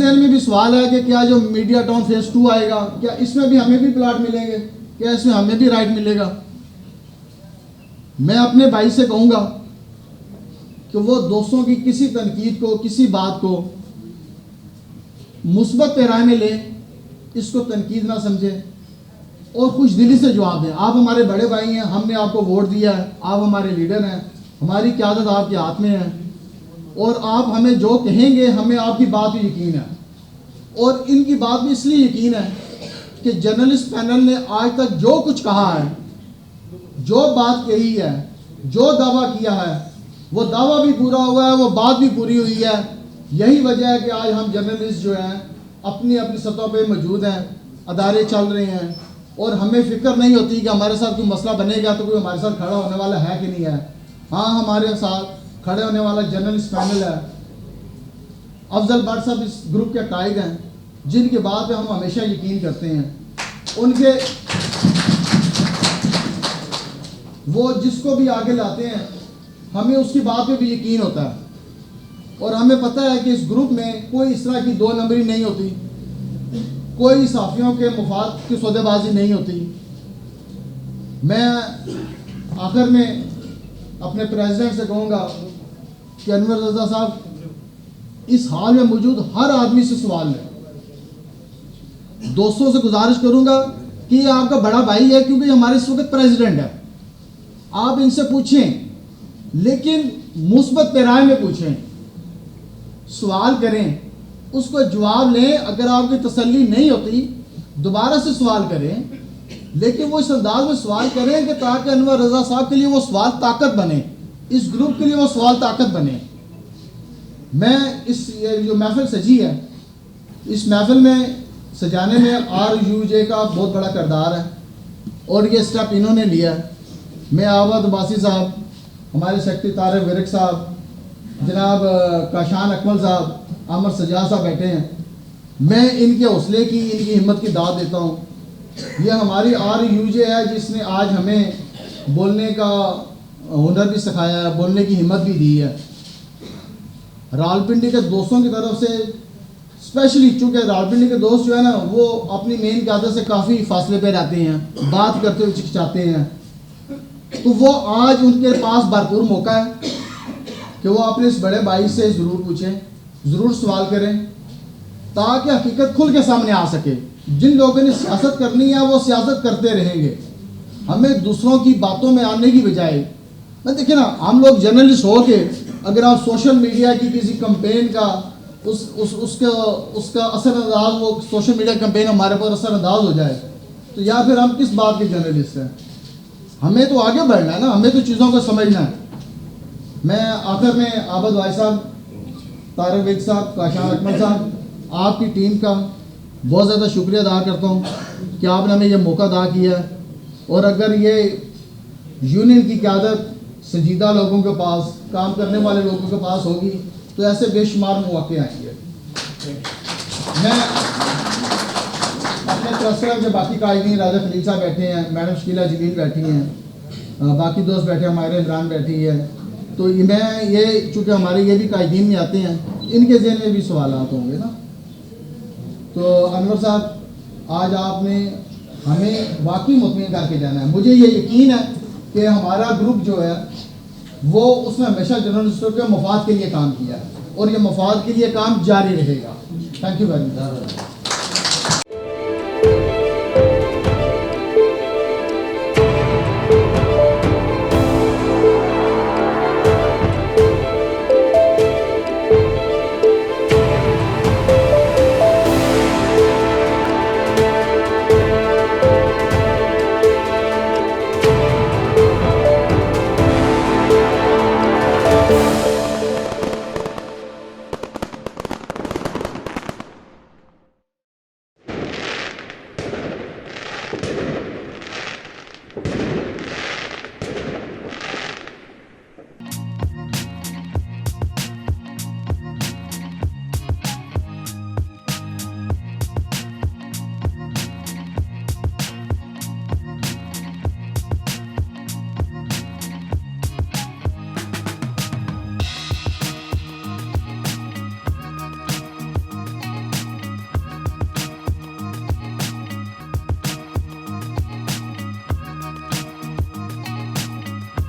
जहन में भी सवाल है कि क्या जो मीडिया टाउन फेज 2 आएगा, क्या इसमें भी हमें भी प्लाट मिलेंगे, क्या इसमें हमें भी राइट मिलेगा? मैं अपने भाई से कहूँगा कि वो दोस्तों की किसी तनकीद को, किसी बात को मुस्बत पैराए में ले, इसको तनकीद ना समझे और खुश दिली से जवाब दें। आप हमारे बड़े भाई हैं, हमने आपको वोट दिया है, आप हमारे लीडर हैं, हमारी क़यादत आपके हाथ में है और आप हमें जो कहेंगे हमें आपकी बात पर यकीन है। और इनकी बात में इसलिए यकीन है कि जर्नलिस्ट पैनल ने आज तक जो कुछ कहा है, जो बात कही है, जो दावा किया है, वो दावा भी पूरा हुआ है, वो बात भी पूरी हुई है। यही वजह है कि आज हम जर्नलिस्ट जो हैं अपनी अपनी सतह पे मौजूद हैं, अदारे चल रहे हैं और हमें फ़िक्र नहीं होती कि हमारे साथ कोई मसला बनेगा तो कोई हमारे साथ खड़ा होने वाला है कि नहीं है। हाँ, हमारे साथ खड़े होने वाला जर्नलिस्ट पैनल है। अफजल भट्ट साहब इस ग्रुप के कायद हैं, जिनकी बात पे हम हमेशा यकीन करते हैं। उनके वो जिसको भी आगे लाते हैं हमें उसकी बात पे भी यकीन होता है और हमें पता है कि इस ग्रुप में कोई इस तरह की दो नंबरी नहीं होती, कोई साफियों के मुफाद की सौदेबाजी नहीं होती। मैं आखिर में अपने प्रेसिडेंट से कहूँगा कि अनवर रज़ा साहब, इस हाल में मौजूद हर आदमी से सवाल है, दोस्तों से गुजारिश करूँगा कि ये आपका बड़ा भाई है क्योंकि हमारे इस वक्त प्रेसिडेंट है, आप इनसे पूछें लेकिन मुस्बत पैराए में पूछें, सवाल करें, उसको जवाब लें। अगर आपकी तसल्ली नहीं होती दोबारा से सवाल करें, लेकिन वो इस अंदाज में सवाल करें कि ताकि अनवर रज़ा साहब के लिए वो सवाल ताकत बने, इस ग्रुप के लिए वो सवाल ताकत बने। मैं इस जो महफिल सजी है, इस महफिल में सजाने में RUJ का बहुत बड़ा किरदार है और ये स्टेप इन्होंने लिया है। मैं आवाद अब्बासी साहब, हमारे सेक्रेटरी तारिक विरक साहब, जनाब काशान अकमल साहब, अमर सजा साहब बैठे हैं, मैं इनके हौसले की, इनकी हिम्मत की दाद देता हूँ। ये हमारी RUJ है जिसने आज हमें बोलने का हुनर भी सिखाया है, बोलने की हिम्मत भी दी है। रावलपिंडी के दोस्तों की तरफ से स्पेशली, चूँकि रावलपिंडी के दोस्त जो है ना वो अपनी मेन क़यादत से काफ़ी फासले पे रहते हैं, बात करते हुए चिकचाते हैं, तो वो आज उनके पास भरपूर मौका है कि वो अपने इस बड़े भाई से ज़रूर पूछें, ज़रूर सवाल करें ताकि हकीकत खुल के सामने आ सके। जिन लोगों ने सियासत करनी है वो सियासत करते रहेंगे, हमें दूसरों की बातों में आने की बजाय, मैं देखिए ना, हम लोग जर्नलिस्ट हो के अगर आप सोशल मीडिया की किसी कंपेन का उसका असरअंदाज, वो सोशल मीडिया कंपेन हमारे पर असरअंदाज हो जाए तो या फिर हम किस बात के जर्नलिस्ट हैं? हमें तो आगे बढ़ना है ना, हमें तो चीज़ों को समझना है। मैं आखिर में आबद भाई साहब, तारिक विरक साहब, काशान अकमल साहब, आपकी टीम का बहुत ज़्यादा शुक्रिया अदा करता हूँ कि आपने हमें ये मौका अदा किया है। और अगर ये यूनियन की क़यादत संजीदा लोगों के पास, काम करने वाले लोगों के पास होगी तो ऐसे बेशुमार मौके आएंगे। मैं अपने ट्रस्ट के बाकी कायदीन, राजा खलील साहब बैठे हैं, मैडम शकीला जलील बैठी हैं, बाकी दोस्त बैठे हैं, हमारे इमरान बैठी है, तो मैं ये चूँकि हमारे ये भी कायदीन में आते हैं, इनके ज़हन में भी सवालात होंगे ना। तो अनवर साहब, आज आपने हमें वाकई मुतमिन करके जाना है। मुझे ये यकीन है कि हमारा ग्रुप जो है वो उसने हमेशा जर्नलिस्टों के मफाद के लिए काम किया है और ये मफाद के लिए काम जारी रहेगा। Thank you very much.